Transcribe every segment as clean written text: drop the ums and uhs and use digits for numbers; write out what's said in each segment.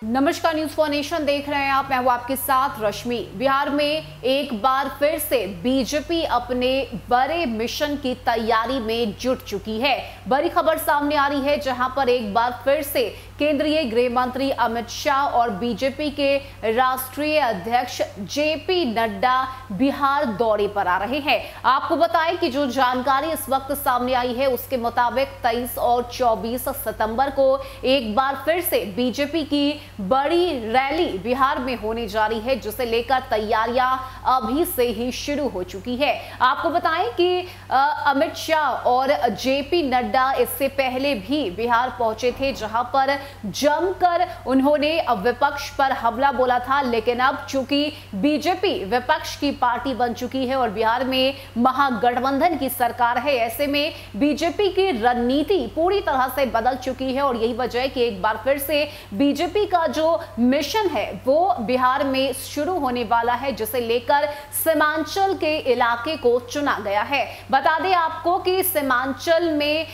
नमस्कार, news for nation देख रहे हैं आप। मैं हूं आपके साथ रश्मि। बिहार में एक बार फिर से बीजेपी अपने बड़े मिशन की तैयारी में जुट चुकी है। बड़ी खबर सामने आ रही है, जहां पर एक बार फिर से केंद्रीय गृह मंत्री अमित शाह और बीजेपी के राष्ट्रीय अध्यक्ष जेपी नड्डा बिहार दौरे पर आ रहे हैं। आपको बताएं कि जो जानकारी इस वक्त सामने आई है उसके मुताबिक 23 और 24 सितंबर को एक बार फिर से बीजेपी की बड़ी रैली बिहार में होने जा रही है, जिसे लेकर तैयारियां अभी से ही शुरू हो चुकी है। आपको बताएं कि अमित शाह और जेपी नड्डा इससे पहले भी बिहार पहुंचे थे, जहां पर जमकर उन्होंने विपक्ष पर हमला बोला था। लेकिन अब चूंकि बीजेपी विपक्ष की पार्टी बन चुकी है और बिहार में महागठबंधन की सरकार है, ऐसे में बीजेपी की रणनीति पूरी तरह से बदल चुकी है और यही वजह है कि एक बार फिर से बीजेपी का जो मिशन है वो बिहार में शुरू होने वाला है, जिसे लेकर सीमांचल के इलाके को चुना गया है। बता दें आपको कि सीमांचल में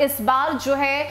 इस बार जो है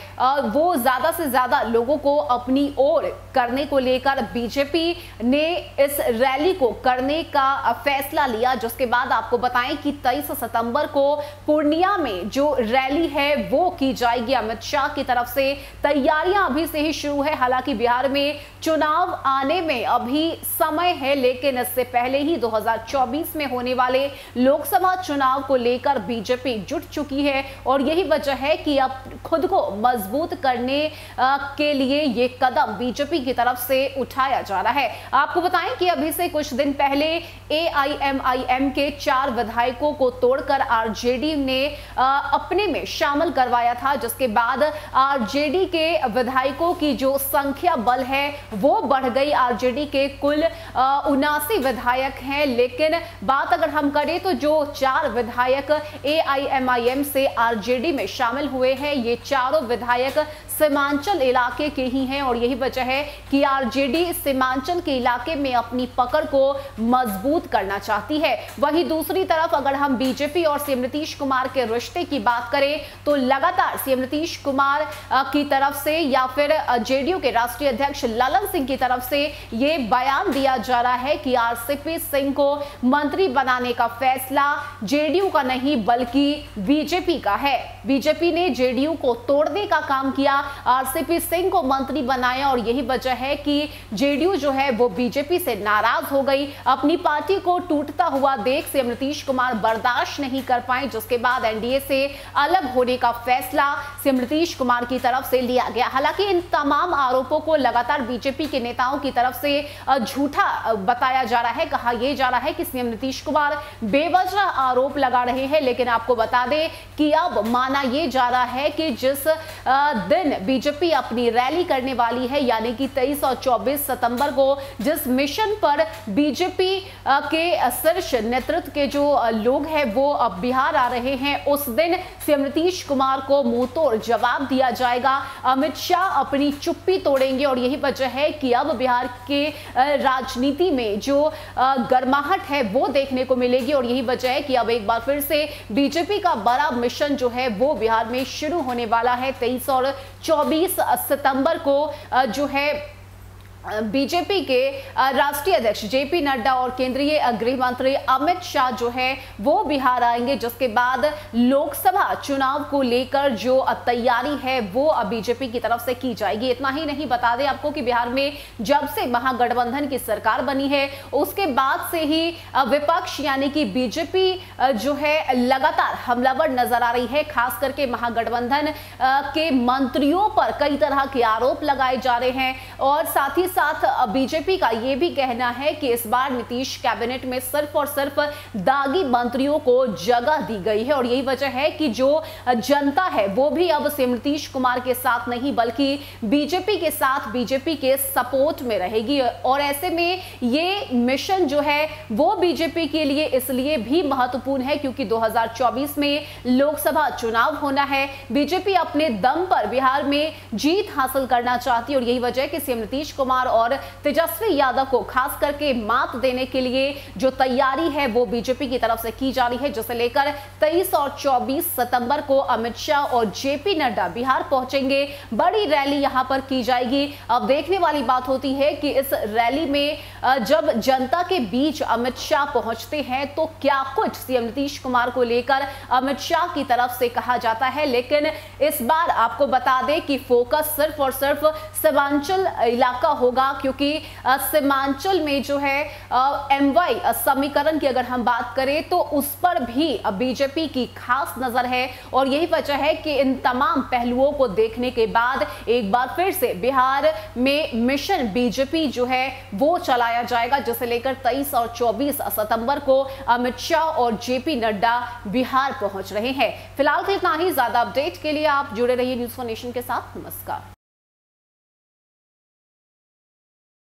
वो ज्यादा से ज्यादा लोगों को अपनी ओर करने को लेकर बीजेपी ने इस रैली को करने का फैसला लिया। जिसके बाद आपको बताएं कि 23 सितंबर को पूर्णिया में जो रैली है वो की जाएगी अमित शाह की तरफ से। तैयारियां अभी से ही शुरू है। हालांकि बिहार में चुनाव आने में अभी समय है, लेकिन इससे पहले ही 2024 में होने वाले लोकसभा चुनाव को लेकर बीजेपी जुट चुकी है और यही वजह है कि अब खुद को मजबूत करने के लिए ये कदम बीजेपी की तरफ से उठाया जा रहा है। आपको बताएं कि अभी से कुछ दिन पहले एआईएमआईएम के 4 विधायकों को तोड़कर आरजेडी ने अपने में शामिल करवाया था, जिसके बाद आरजेडी के विधायकों की जो संख्या बल है वो बढ़ गई। आरजेडी के कुल 79 विधायक हैं, लेकिन बात अगर हम करें तो जो 4 विधायक एआईएमआईएम से आरजेडी में शामिल हुए हैं, ये चारों विधायक सीमांचल इलाके के ही हैं और यही वजह है कि आरजेडी सीमांचल के इलाके में अपनी पकड़ को मजबूत करना चाहती है। वहीं दूसरी तरफ अगर हम बीजेपी और सीएम नीतीश कुमार के रिश्ते की बात करें तो लगातार सीएम नीतीश कुमार की तरफ से या फिर जेडीयू के राष्ट्रीय अध्यक्ष ललन सिंह की तरफ से ये बयान दिया जा रहा है कि आरसीपी सिंह को मंत्री बनाने का फैसला जेडीयू का नहीं बल्कि बीजेपी का है। बीजेपी ने जेडीयू को तोड़ने का काम किया, आरसीपी सिंह को मंत्री बनाया और यही वजह है कि जेडीयू जो है वो बीजेपी से नाराज हो गई। अपनी पार्टी को टूटता हुआ देख सीएम नीतीश कुमार बर्दाश्त नहीं कर पाए, जिसके बाद एनडीए से अलग होने का फैसला सीएम नीतीश कुमार की तरफ से लिया गया। हालांकि इन तमाम आरोपों को लगातार बीजेपी के नेताओं की तरफ से झूठा बताया जा रहा है। कहा यह जा रहा है कि सीएम नीतीश कुमार बेवजह आरोप लगा रहे हैं, लेकिन आपको बता दें कि अब माना यह जा रहा है कि जिस दिन बीजेपी अपनी रैली करने वाली है, यानी कि 23 और 24 सितंबर को जिस मिशन पर बीजेपी के शीर्ष नेतृत्व के जो लोग हैं वो अब बिहार आ रहे हैं, उस दिन सीएम नीतीश कुमार को मुंहतोड़ जवाब दिया जाएगा। अमित शाह अपनी चुप्पी तोड़ेंगे और यही वजह है कि अब बिहार के राजनीति में जो गर्माहट है वो देखने को मिलेगी और यही वजह है कि अब एक बार फिर से बीजेपी का बड़ा मिशन जो है वो बिहार में शुरू होने वाला है। 23 और 24 सितंबर को जो है बीजेपी के राष्ट्रीय अध्यक्ष जेपी नड्डा और केंद्रीय गृह मंत्री अमित शाह जो है वो बिहार आएंगे, जिसके बाद लोकसभा चुनाव को लेकर जो तैयारी है वो बीजेपी की तरफ से की जाएगी। इतना ही नहीं, बता दें आपको कि बिहार में जब से महागठबंधन की सरकार बनी है उसके बाद से ही विपक्ष यानी कि बीजेपी जो है लगातार हमलावर नजर आ रही है। खास करके महागठबंधन के मंत्रियों पर कई तरह के आरोप लगाए जा रहे हैं और साथ ही साथ बीजेपी का यह भी कहना है कि इस बार नीतीश कैबिनेट में सिर्फ और सिर्फ दागी मंत्रियों को जगह दी गई है और यही वजह है कि जो जनता है वो भी अब सीएम नीतीश कुमार के साथ नहीं बल्कि बीजेपी के साथ, बीजेपी के सपोर्ट में रहेगी। और ऐसे में ये मिशन जो है वो बीजेपी के लिए इसलिए भी महत्वपूर्ण है क्योंकि 2024 में लोकसभा चुनाव होना है। बीजेपी अपने दम पर बिहार में जीत हासिल करना चाहती है और यही वजह है कि सीएम नीतीश कुमार कुमार और तेजस्वी यादव को खास करके मात देने के लिए जो तैयारी है वो बीजेपी की तरफ से की जा रही है, जिसे लेकर 23 और 24 सितंबर को अमित शाह और जेपी नड्डा बिहार पहुंचेंगे। बड़ी रैली यहां पर की जाएगी। अब देखने वाली बात होती है कि इस रैली में जब जनता के बीच अमित शाह पहुंचते हैं तो क्या कुछ सीएम नीतीश कुमार को लेकर अमित शाह की तरफ से कहा जाता है। लेकिन इस बार आपको बता दें कि फोकस सिर्फ और सिर्फ सीमांचल इलाका होगा, क्योंकि सीमांचल में जो है एमवाई समीकरण की अगर हम बात करें तो उस पर भी बीजेपी की खास नजर है। और यही वजह है कि इन तमाम पहलुओं को देखने के बाद एक बार फिर से बिहार में मिशन बीजेपी जो है वो चलाया जाएगा, जिसे लेकर 23 और 24 सितंबर को अमित शाह और जेपी नड्डा बिहार पहुंच रहे हैं। फिलहाल तो इतना ही। ज्यादा अपडेट के लिए आप जुड़े रहिए न्यूज़4नेशन के साथ। नमस्कार।